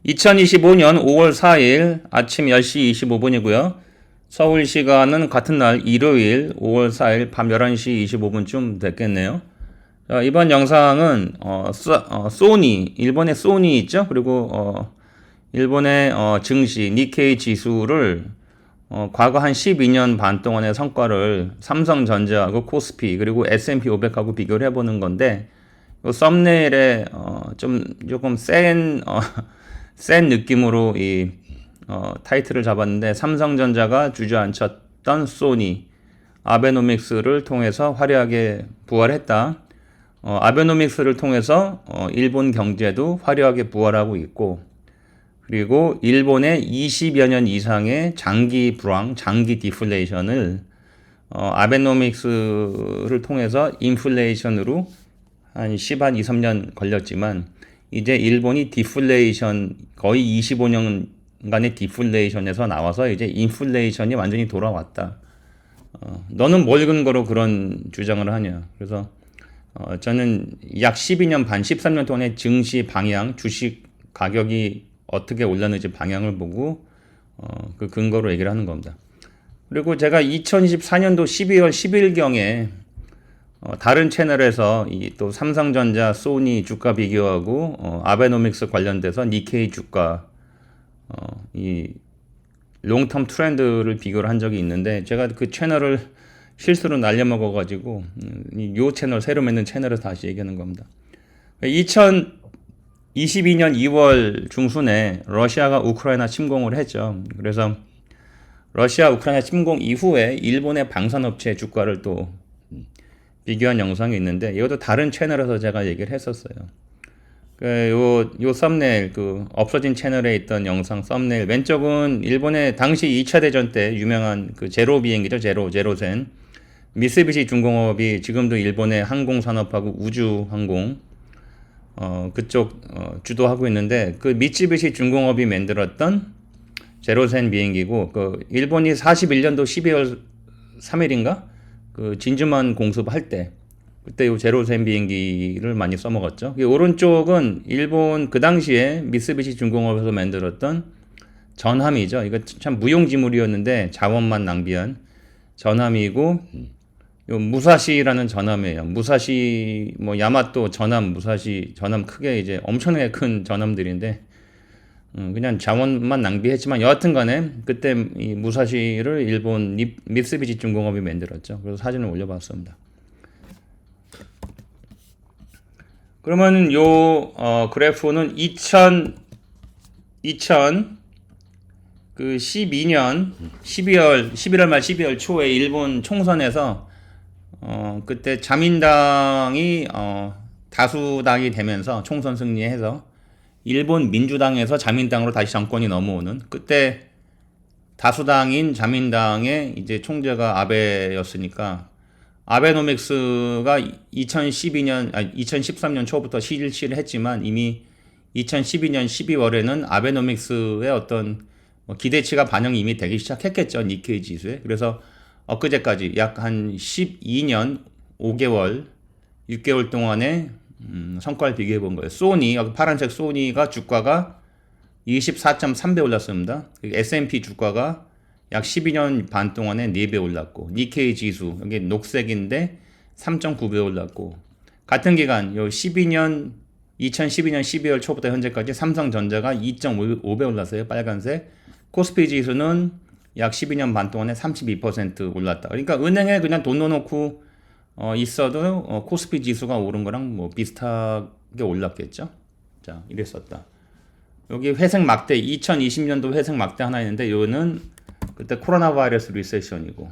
2025년 5월 4일 아침 10시 25분이고요. 서울 시간은 같은 날 일요일 5월 4일 밤 11시 25분쯤 됐겠네요. 자, 이번 영상은 소니, 일본의 소니 있죠? 그리고 일본의 증시 니케이 지수를 과거 한 12년 반 동안의 성과를 삼성전자하고 코스피 그리고 S&P 500하고 비교를 해보는 건데, 이 썸네일에 조금 센 느낌으로 타이틀을 잡았는데, 삼성전자가 주저앉혔던 소니, 아베노믹스를 통해서 화려하게 부활했다. 아베노믹스를 통해서 일본 경제도 화려하게 부활하고 있고, 그리고 일본의 20여 년 이상의 장기 불황, 장기 디플레이션을 아베노믹스를 통해서 인플레이션으로 한 10한 2, 3년 걸렸지만, 이제 일본이 디플레이션, 거의 25년간의 디플레이션에서 나와서 이제 인플레이션이 완전히 돌아왔다. 너는 뭘 근거로 그런 주장을 하냐. 그래서 저는 약 12년 반, 13년 동안의 증시 방향, 주식 가격이 어떻게 올랐는지 방향을 보고 그 근거로 얘기를 하는 겁니다. 그리고 제가 2024년도 12월 10일경에 다른 채널에서 또 삼성전자, 소니 주가 비교하고 아베노믹스 관련돼서 니케이 주가 이 롱텀 트렌드를 비교를 한 적이 있는데, 제가 그 채널을 실수로 날려먹어가지고 이 채널, 새로 만든 채널에서 다시 얘기하는 겁니다. 2022년 2월 중순에 러시아가 우크라이나 침공을 했죠. 그래서 러시아 우크라이나 침공 이후에 일본의 방산업체 주가를 또 비교한 영상이 있는데, 이것도 다른 채널에서 제가 얘기를 했었어요. 요 썸네일, 없어진 채널에 있던 영상 썸네일 왼쪽은 일본의 당시 2차 대전 때 유명한 제로 비행기죠. 제로센. 미쓰비시 중공업이 지금도 일본의 항공산업하고 우주항공 그쪽 주도하고 있는데, 그 미쓰비시 중공업이 만들었던 제로센 비행기고, 일본이 41년도 12월 3일인가 진주만 공습할 때, 그때 이 제로센 비행기를 많이 써먹었죠. 오른쪽은 일본 그 당시에 미쓰비시 중공업에서 만들었던 전함이죠. 이거 참 무용지물이었는데 자원만 낭비한 전함이고, 요 무사시라는 전함이에요. 무사시, 야마토 전함, 무사시 전함, 크게 이제 엄청나게 큰 전함들인데, 그냥 자원만 낭비했지만 여하튼 간에 그때 이 무사시를 일본 미쓰비시 중공업이 만들었죠. 그래서 사진을 올려봤습니다. 그러면 요 그래프는 2012년 11월 말 12월 초에 일본 총선에서 그때 자민당이 다수당이 되면서 총선 승리해서 일본 민주당에서 자민당으로 다시 정권이 넘어오는, 그때 다수당인 자민당의 이제 총재가 아베였으니까, 아베노믹스가 2013년 초부터 실시를 했지만 이미 2012년 12월에는 아베노믹스의 어떤 기대치가 반영이 이미 되기 시작했겠죠. 니케이 지수에. 그래서 엊그제까지 약 한 12년 5개월, 6개월 동안의 성과를 비교해 본 거예요. 소니, 여기 파란색 소니가 주가가 24.3배 올랐습니다. S&P 주가가 약 12년 반 동안에 4배 올랐고, 니케이 지수, 여기 녹색인데 3.9배 올랐고, 같은 기간, 2012년 12월 초부터 현재까지 삼성전자가 2.5배 올랐어요. 빨간색. 코스피 지수는 약 12년 반 동안에 32% 올랐다. 그러니까 은행에 그냥 돈 넣어놓고 있어도 코스피 지수가 오른 거랑 비슷하게 올랐겠죠. 자, 이랬었다. 여기 회색 막대, 2020년도 회색 막대 하나 있는데, 이거는 그때 코로나 바이러스 리세션이고,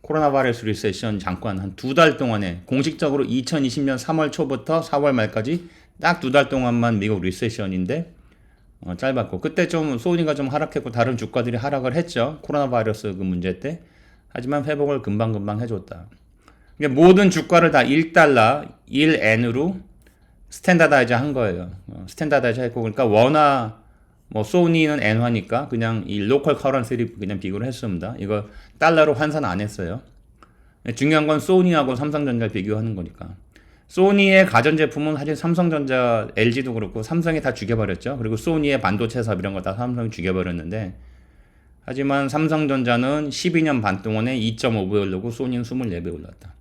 코로나 바이러스 리세션 잠깐 한 2달 동안에, 공식적으로 2020년 3월 초부터 4월 말까지 딱 2달 동안만 미국 리세션인데 짧았고, 그때 좀 소니가 좀 하락했고 다른 주가들이 하락을 했죠. 코로나 바이러스 그 문제 때. 하지만 회복을 금방금방 해줬다. 그러니까 모든 주가를 다 1달러, 1엔으로 스탠다다이즈 한 거예요. 스탠다다이즈 했고, 그러니까 원화, 소니는 엔화니까 그냥 이 로컬 커런시를 그냥 비교를 했습니다. 이거 달러로 환산 안 했어요. 중요한 건 소니하고 삼성전자를 비교하는 거니까. 소니의 가전제품은 사실 삼성전자, LG도 그렇고 삼성이 다 죽여버렸죠. 그리고 소니의 반도체 사업 이런 거 다 삼성이 죽여버렸는데, 하지만 삼성전자는 12년 반 동안에 2.5배 오르고 소니는 24배 올랐다.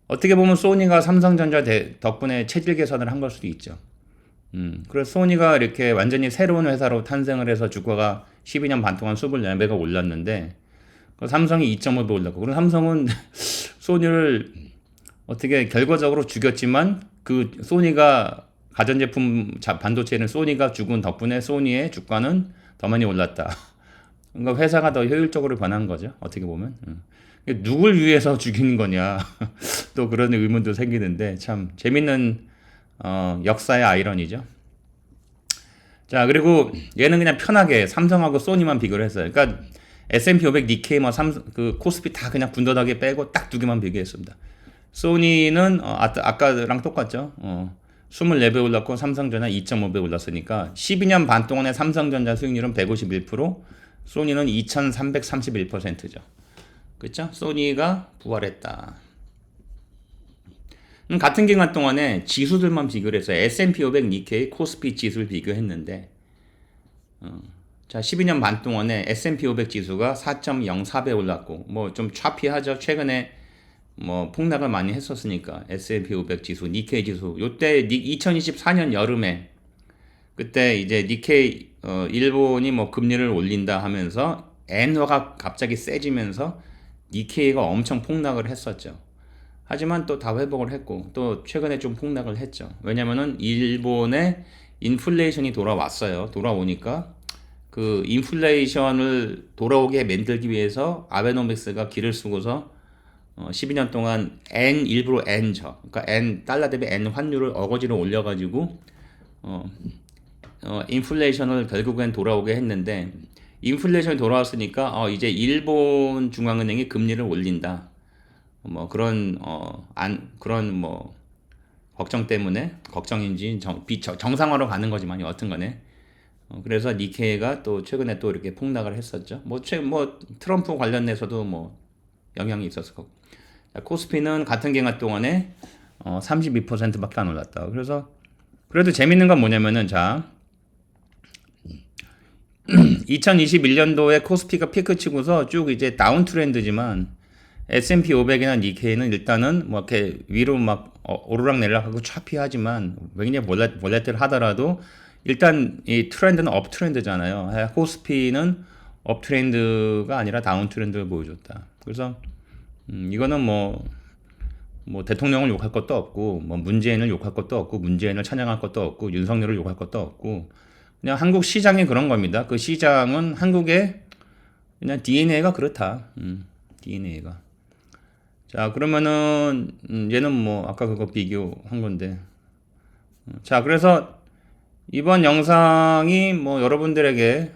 어떻게 보면 소니가 삼성전자 덕분에 체질 개선을 한 걸 수도 있죠. 그래서 소니가 이렇게 완전히 새로운 회사로 탄생을 해서 주가가 12년 반 동안 24배가 올랐는데, 삼성이 2.5배 올랐고, 그리고 삼성은 소니를 어떻게 결과적으로 죽였지만, 그 소니가 가전제품 반도체는 소니가 죽은 덕분에 소니의 주가는 더 많이 올랐다. 그러니까 회사가 더 효율적으로 변한 거죠. 어떻게 보면. 누굴 위해서 죽이는 거냐. 또 그런 의문도 생기는데 참 재밌는 역사의 아이러니죠. 자, 그리고 얘는 그냥 편하게 삼성하고 소니만 비교를 했어요. 그러니까 S&P 500, 니케이, 그 코스피 다 그냥 군더더기 빼고 딱 두 개만 비교했습니다. 소니는 아까랑 똑같죠. 24배 올랐고 삼성전자 2.5배 올랐으니까 12년 반 동안의 삼성전자 수익률은 151%, 소니는 2331%죠. 그렇죠? 소니가 부활했다. 같은 기간 동안에 지수들만 비교를 했어요. S&P 500, 니케이, 코스피 지수를 비교했는데, 자, 12년 반 동안에 S&P 500 지수가 4.04배 올랐고, 뭐 좀 차피하죠. 최근에 뭐 폭락을 많이 했었으니까 S&P 500 지수, 니케이 지수. 요때 2024년 여름에 그때 이제 니케이 일본이 뭐 금리를 올린다 하면서 엔화가 갑자기 세지면서 니케이가 엄청 폭락을 했었죠. 하지만 또 다 회복을 했고 또 최근에 좀 폭락을 했죠. 왜냐면은 일본의 인플레이션이 돌아왔어요. 돌아오니까 그 인플레이션을 돌아오게 만들기 위해서 아베노믹스가 길을 쓰고서 12년 동안 일부러 그러니까 달러 대비 N 환율을 어거지로 올려가지고 인플레이션을 결국엔 돌아오게 했는데, 인플레이션이 돌아왔으니까 이제 일본 중앙은행이 금리를 올린다. 뭐 그런 그런 뭐 걱정 때문에, 걱정인지 정상화로 가는 거지만 여튼간에 그래서 니케이가 또 최근에 또 이렇게 폭락을 했었죠. 뭐 트럼프 관련해서도 뭐 영향이 있었을 거고. 코스피는 같은 기간 동안에 32%밖에 안 올랐다. 그래서 그래도 재밌는 건 뭐냐면은, 자, 2021년도에 코스피가 피크 치고서 쭉 이제 다운 트렌드지만 S&P 500이나 니케이는 일단은 뭐 이렇게 위로 막 오르락내리락하고 차피하지만 굉장히 몰라틸 하더라도 일단 이 트렌드는 업 트렌드잖아요. 코스피는 업 트렌드가 아니라 다운 트렌드를 보여줬다. 그래서 이거는 뭐 대통령을 욕할 것도 없고, 뭐 문재인을 욕할 것도 없고, 문재인을 찬양할 것도 없고, 윤석열을 욕할 것도 없고, 그냥 한국 시장이 그런 겁니다. 그 시장은 한국의 그냥 DNA가 그렇다. DNA가. 자, 그러면은 얘는 뭐 아까 그거 비교한 건데. 자, 그래서 이번 영상이 뭐 여러분들에게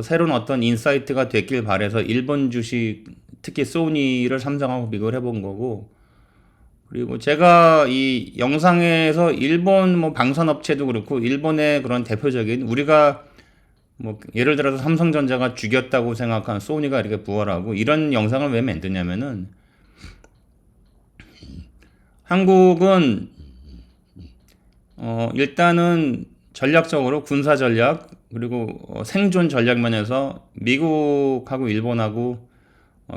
새로운 어떤 인사이트가 됐길 바래서 일본 주식, 특히 소니를 삼성하고 비교를 해본 거고, 그리고 제가 이 영상에서 일본 뭐 방산업체도 그렇고 일본의 그런 대표적인, 우리가 뭐 예를 들어서 삼성전자가 죽였다고 생각한 소니가 이렇게 부활하고 이런 영상을 왜 만드냐면은, 한국은 일단은 전략적으로 군사 전략 그리고 생존 전략 면에서 미국하고 일본하고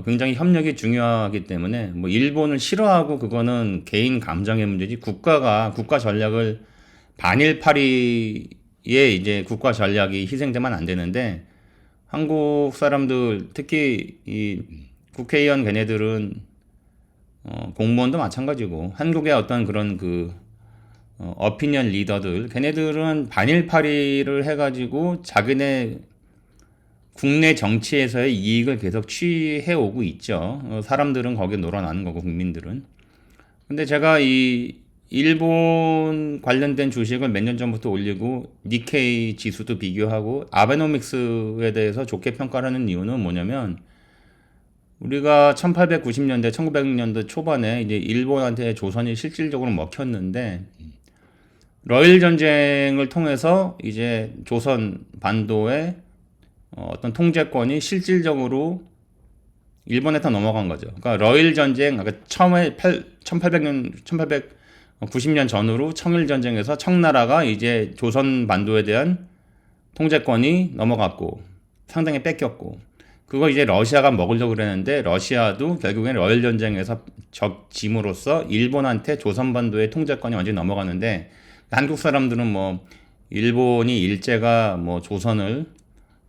굉장히 협력이 중요하기 때문에, 뭐 일본을 싫어하고 그거는 개인 감정의 문제지, 국가 전략을 반일파리의 이제 국가 전략이 희생되면 안 되는데, 한국 사람들 특히 이 국회의원 걔네들은 공무원도 마찬가지고 한국의 어떤 그런 그 어피니언 리더들 걔네들은 반일파리를 해가지고 자기네 국내 정치에서의 이익을 계속 취해 오고 있죠. 사람들은 거기에 놀아나는 거고 국민들은. 근데 제가 이 일본 관련된 주식을 몇 년 전부터 올리고 니케이 지수도 비교하고 아베노믹스에 대해서 좋게 평가를 하는 이유는 뭐냐면, 우리가 1890년대, 1900년대 초반에 이제 일본한테 조선이 실질적으로 먹혔는데, 러일 전쟁을 통해서 이제 조선 반도의 어떤 통제권이 실질적으로 일본에 다 넘어간 거죠. 그러니까 러일 전쟁, 그러니까 처음에 1800년, 90년 전후로 청일전쟁에서 청나라가 이제 조선 반도에 대한 통제권이 넘어갔고 상당히 뺏겼고 그거 이제 러시아가 먹으려고 그랬는데 러시아도 결국엔 러일 전쟁에서 적짐으로써 일본한테 조선 반도의 통제권이 완전히 넘어갔는데 한국 사람들은 뭐 일본이 일제가 뭐 조선을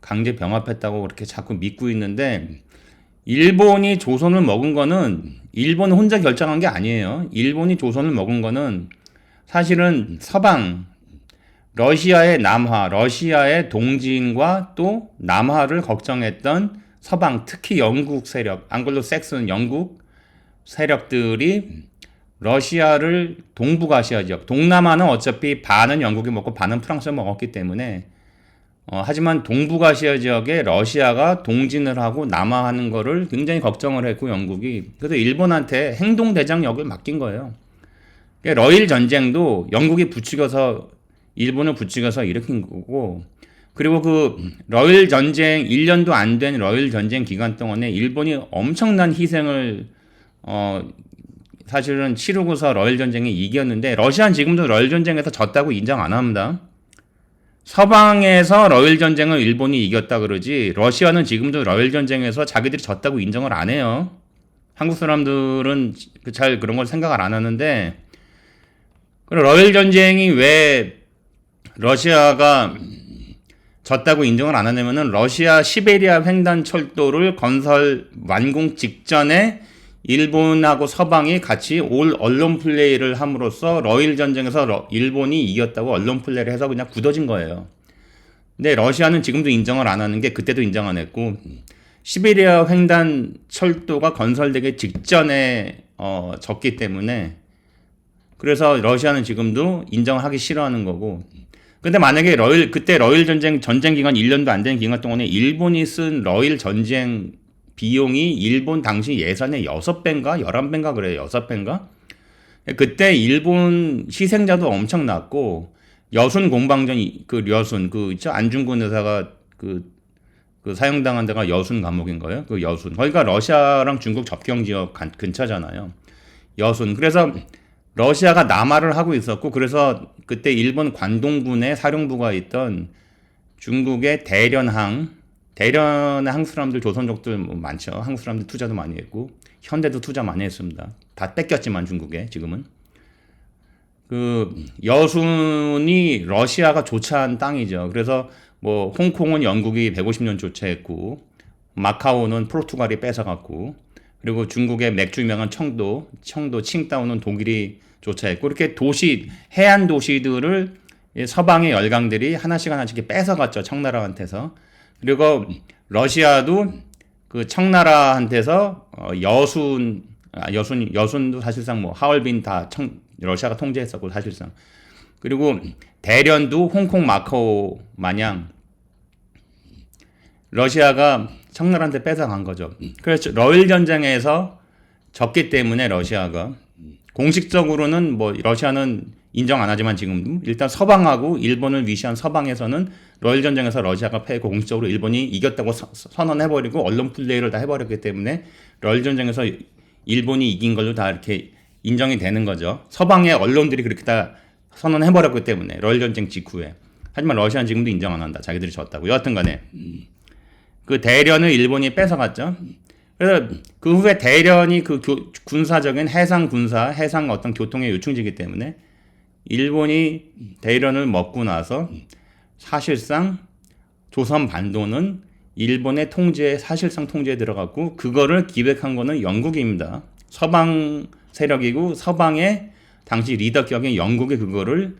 강제 병합했다고 그렇게 자꾸 믿고 있는데 일본이 조선을 먹은 거는 일본 혼자 결정한 게 아니에요. 일본이 조선을 먹은 거는 사실은 서방 러시아의 남하, 러시아의 동지인과 또 남하를 걱정했던 서방, 특히 영국 세력, 앙글로색슨 영국 세력들이 러시아를 동북아시아 지역, 동남아는 어차피 반은 영국이 먹고 반은 프랑스가 먹었기 때문에 하지만 동북아시아 지역에 러시아가 동진을 하고 남하하는 거를 굉장히 걱정을 했고 영국이 그래서 일본한테 행동대장역을 맡긴 거예요. 그러니까 러일 전쟁도 영국이 부추겨서 일본을 부추겨서 일으킨 거고 그리고 그 러일 전쟁 1년도 안 된 러일 전쟁 기간 동안에 일본이 엄청난 희생을 사실은 치르고서 러일 전쟁에 이겼는데 러시아는 지금도 러일 전쟁에서 졌다고 인정 안 합니다. 서방에서 러일 전쟁을 일본이 이겼다 그러지 러시아는 지금도 러일 전쟁에서 자기들이 졌다고 인정을 안 해요. 한국 사람들은 잘 그런 걸 생각을 안 하는데 러일 전쟁이 왜 러시아가 졌다고 인정을 안 하냐면은 러시아 시베리아 횡단 철도를 건설 완공 직전에 일본하고 서방이 같이 올 언론 플레이를 함으로써 러일 전쟁에서 일본이 이겼다고 언론 플레이를 해서 그냥 굳어진 거예요. 근데 러시아는 지금도 인정을 안 하는 게 그때도 인정 안 했고 시베리아 횡단 철도가 건설되기 직전에 졌기 때문에 그래서 러시아는 지금도 인정하기 싫어하는 거고 근데 만약에 그때 러일 전쟁 기간 1년도 안 된 기간 동안에 일본이 쓴 러일 전쟁 비용이 일본 당시 예산의 6배인가 11배인가 그래요. 6배인가? 그때 일본 희생자도 엄청났고 여순 공방전 그 여순 있죠? 안중근 의사가 그 사형당한 데가 여순 감옥인 거예요. 그 여순. 거기가 러시아랑 중국 접경 지역 근처잖아요. 여순. 그래서 러시아가 남하를 하고 있었고 그래서 그때 일본 관동군의 사령부가 있던 중국의 대련항 한국 사람들 조선족들 많죠. 한국 사람들 투자도 많이 했고 현대도 투자 많이 했습니다. 다 뺏겼지만 중국에 지금은 그 여순이 러시아가 조차한 땅이죠. 그래서 뭐 홍콩은 영국이 150년 조차했고 마카오는 포르투갈이 뺏어갔고 그리고 중국의 맥주 유명한 청도 칭다오는 독일이 조차했고 이렇게 해안 도시들을 서방의 열강들이 하나씩 뺏어갔죠. 청나라한테서. 그리고 러시아도 그 청나라한테서 여순도 사실상 뭐 하얼빈 다 러시아가 통제했었고 사실상 그리고 대련도 홍콩 마카오 마냥 러시아가 청나라한테 뺏어간 거죠. 그래서 러일 전쟁에서 졌기 때문에 러시아가 공식적으로는 뭐 러시아는 인정 안 하지만 지금도 일단 서방하고 일본을 위시한 서방에서는 러일 전쟁에서 러시아가 패고 공식적으로 일본이 이겼다고 선언해버리고 언론 플레이를 다 해버렸기 때문에 러일 전쟁에서 일본이 이긴 걸로 다 이렇게 인정이 되는 거죠. 서방의 언론들이 그렇게 다 선언해버렸기 때문에 러일 전쟁 직후에. 하지만 러시아는 지금도 인정 안 한다. 자기들이 졌다고. 여하튼 간에 그 대련을 일본이 뺏어갔죠. 그래서 그 후에 대련이 그 군사적인 해상 어떤 교통의 요충지이기 때문에 일본이 대련을 먹고 나서 사실상 조선 반도는 일본의 사실상 통제에 들어갔고 그거를 기획한 거는 영국입니다. 서방 세력이고 서방의 당시 리더격인 영국이 그거를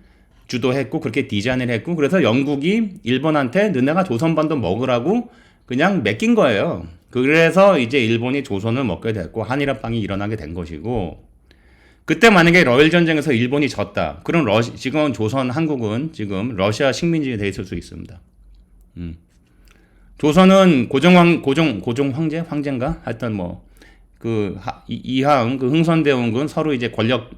주도했고 그렇게 디자인을 했고 그래서 영국이 일본한테 너네가 조선 반도 먹으라고 그냥 맡긴 거예요. 그래서 이제 일본이 조선을 먹게 됐고 한일합방이 일어나게 된 것이고 그때 만약에 러일 전쟁에서 일본이 졌다. 그럼 지금 한국은 지금 러시아 식민지에 돼 있을 수 있습니다. 조선은 고종 황제인가? 하여튼 뭐 이하응 흥선대원군 서로 이제 권력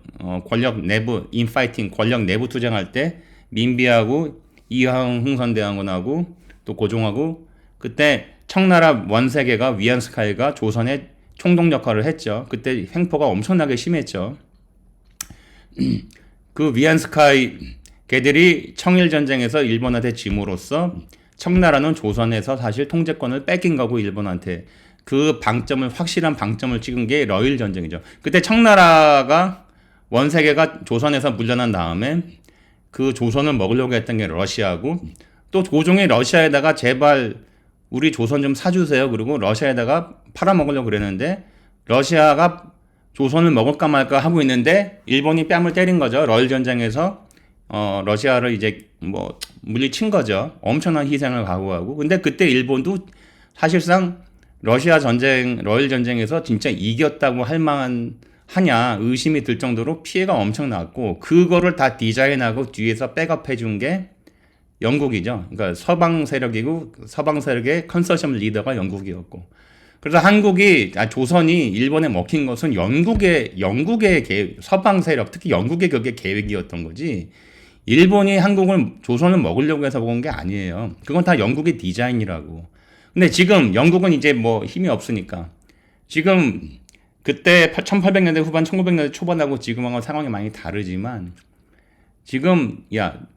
내부 인파이팅 권력 내부 투쟁할 때 민비하고 이하응 흥선대원군하고 또 고종하고 그때 청나라 원세계가 위안스카이가 조선의 총독 역할을 했죠. 그때 횡포가 엄청나게 심했죠. 그 위안스카이 걔들이 청일전쟁에서 일본한테 짐으로써 청나라는 조선에서 사실 통제권을 뺏긴 거고 일본한테 그 방점을 확실한 방점을 찍은 게 러일 전쟁이죠. 그때 청나라가 원세계가 조선에서 물러난 다음에 그 조선을 먹으려고 했던 게 러시아고 또 고종이 러시아에다가 제발 우리 조선 좀 사주세요. 그리고 러시아에다가 팔아먹으려고 그랬는데 러시아가 조선을 먹을까 말까 하고 있는데 일본이 뺨을 때린 거죠. 러일 전쟁에서 러시아를 이제 뭐 물리친 거죠. 엄청난 희생을 각오하고. 근데 그때 일본도 사실상 러시아 전쟁, 러일 전쟁에서 진짜 이겼다고 할 만한 하냐 의심이 들 정도로 피해가 엄청 났고 그거를 다 디자인하고 뒤에서 백업해 준 게 영국이죠. 그러니까 서방 세력이고 서방 세력의 컨소시엄 리더가 영국이었고 그래서 조선이 일본에 먹힌 것은 영국의 계획, 서방 세력 특히 영국의 그게 계획이었던 거지 일본이 조선을 먹으려고 해서 먹은 게 아니에요. 그건 다 영국의 디자인이라고. 근데 지금 영국은 이제 뭐 힘이 없으니까 지금 그때 1800년대 후반 1900년대 초반하고 지금하고 상황이 많이 다르지만 지금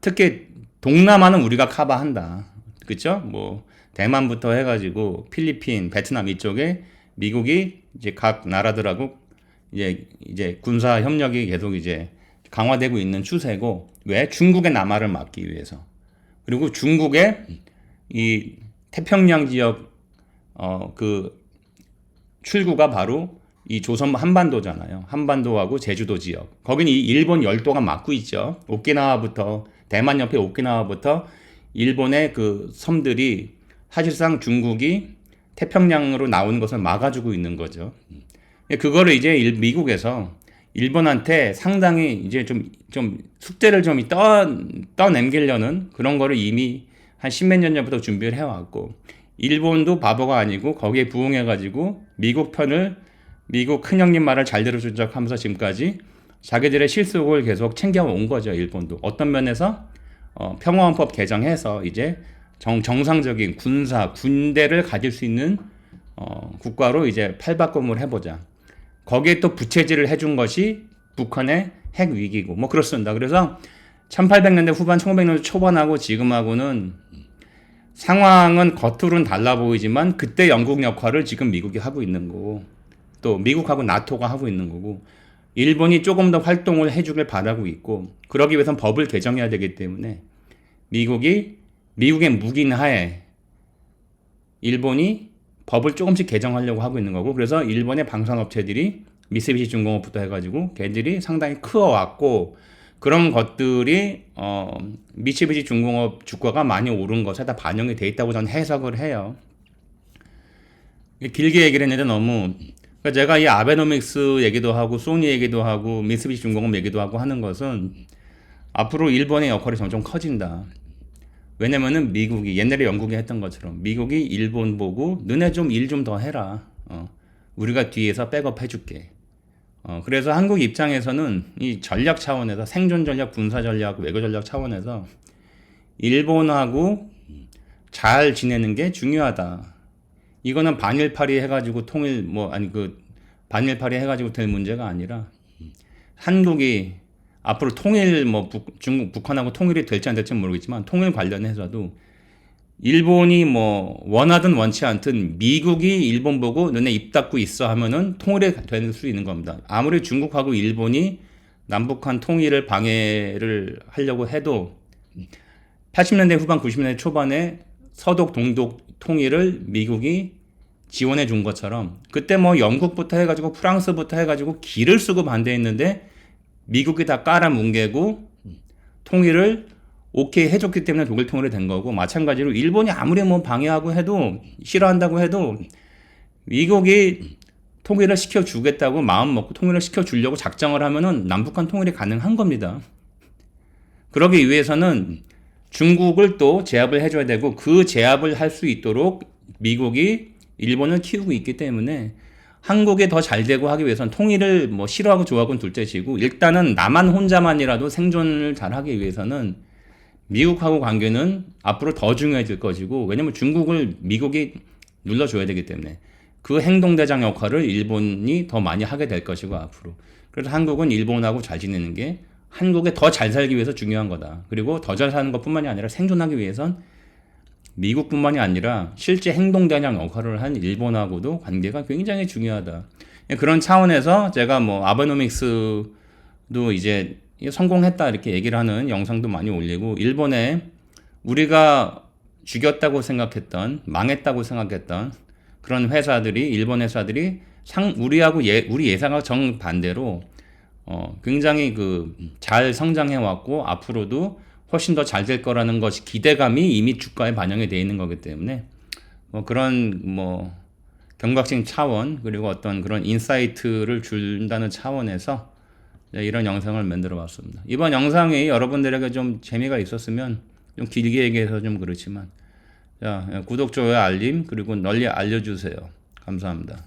특히 동남아는 우리가 커버한다. 그쵸? 뭐 대만부터 해가지고 필리핀, 베트남 이쪽에 미국이 이제 각 나라들하고 이제 군사 협력이 계속 이제 강화되고 있는 추세고 왜? 중국의 남하를 막기 위해서. 그리고 중국의 이 태평양 지역 그 출구가 바로 이 조선 한반도잖아요. 한반도하고 제주도 지역. 거기는 이 일본 열도가 막고 있죠. 오키나와부터 대만 옆에 오키나와부터 일본의 그 섬들이 사실상 중국이 태평양으로 나오는 것을 막아주고 있는 거죠. 그거를 이제 미국에서 일본한테 상당히 이제 좀 숙제를 좀 떠넘기려는 그런 거를 이미 한 십몇 년 전부터 준비를 해왔고 일본도 바보가 아니고 거기에 부응해가지고 미국 큰형님 말을 잘 들어준 척 하면서 지금까지 자기들의 실속을 계속 챙겨온 거죠. 일본도 어떤 면에서 평화헌법 개정해서 이제 정상적인 군대를 가질 수 있는 국가로 이제 팔바꿈을 해보자. 거기에 또 부채질을 해준 것이 북한의 핵 위기고 뭐 그렇습니다. 그래서 1800년대 후반 1900년대 초반하고 지금하고는 상황은 겉으로는 달라 보이지만 그때 영국 역할을 지금 미국이 하고 있는 거고 또 미국하고 나토가 하고 있는 거고 일본이 조금 더 활동을 해주길 바라고 있고 그러기 위해선 법을 개정해야 되기 때문에 미국의 묵인 하에 일본이 법을 조금씩 개정하려고 하고 있는 거고 그래서 일본의 방산업체들이 미쓰비시 중공업부터 해가지고 걔들이 상당히 크어왔고 그런 것들이 미쓰비시 중공업 주가가 많이 오른 것에 다 반영이 돼 있다고 저는 해석을 해요. 길게 얘기를 했는데 너무 그러니까 제가 이 아베노믹스 얘기도 하고 소니 얘기도 하고 미쓰비시 중공업 얘기도 하고 하는 것은 앞으로 일본의 역할이 점점 커진다. 왜냐면은 미국이 옛날에 영국이 했던 것처럼 미국이 일본 보고 너네 좀 일 좀 더 해라. 우리가 뒤에서 백업 해줄게. 그래서 한국 입장에서는 이 전략 차원에서 생존 전략, 군사 전략, 외교 전략 차원에서 일본하고 잘 지내는 게 중요하다. 이거는 반일파리 해가지고 반일파리 해가지고 될 문제가 아니라 한국이 앞으로 통일 북한하고 통일이 될지 안 될지 모르겠지만 통일 관련해서도 일본이 원하든 원치 않든 미국이 일본 보고 너네 입 닫고 있어 하면은 통일이 될 수 있는 겁니다. 아무리 중국하고 일본이 남북한 통일을 방해를 하려고 해도 80년대 후반 90년대 초반에 서독 동독 통일을 미국이 지원해 준 것처럼 그때 영국부터 해가지고 프랑스부터 해가지고 기를 쓰고 반대했는데 미국이 다 깔아뭉개고 통일을 오케이 해줬기 때문에 독일 통일이 된 거고 마찬가지로 일본이 아무리 방해하고 해도 싫어한다고 해도 미국이 통일을 시켜주겠다고 마음 먹고 통일을 시켜주려고 작정을 하면은 남북한 통일이 가능한 겁니다. 그러기 위해서는 중국을 또 제압을 해줘야 되고 그 제압을 할 수 있도록 미국이 일본을 키우고 있기 때문에 한국이 더 잘 되고 하기 위해서는 통일을 싫어하고 좋아하고는 둘째치고 일단은 나만 혼자만이라도 생존을 잘 하기 위해서는 미국하고 관계는 앞으로 더 중요해질 것이고 왜냐면 중국을 미국이 눌러줘야 되기 때문에 그 행동대장 역할을 일본이 더 많이 하게 될 것이고 앞으로 그래서 한국은 일본하고 잘 지내는 게 한국에 더 잘 살기 위해서 중요한 거다. 그리고 더 잘 사는 것뿐만이 아니라 생존하기 위해선 미국뿐만이 아니라 실제 행동대장 역할을 한 일본하고도 관계가 굉장히 중요하다. 그런 차원에서 제가 뭐 아베노믹스도 이제 성공했다 이렇게 얘기를 하는 영상도 많이 올리고, 일본에 우리가 죽였다고 생각했던, 망했다고 생각했던 그런 회사들이, 일본 회사들이 우리하고 우리 예상과 정반대로 굉장히 잘 성장해 왔고 앞으로도 훨씬 더 잘 될 거라는 것이 기대감이 이미 주가에 반영이 되어 있는 거기 때문에 그런 경각심 차원, 그리고 어떤 그런 인사이트를 준다는 차원에서 이런 영상을 만들어 봤습니다. 이번 영상이 여러분들에게 좀 재미가 있었으면, 좀 길게 얘기해서 좀 그렇지만, 구독, 좋아요, 알림, 그리고 널리 알려주세요. 감사합니다.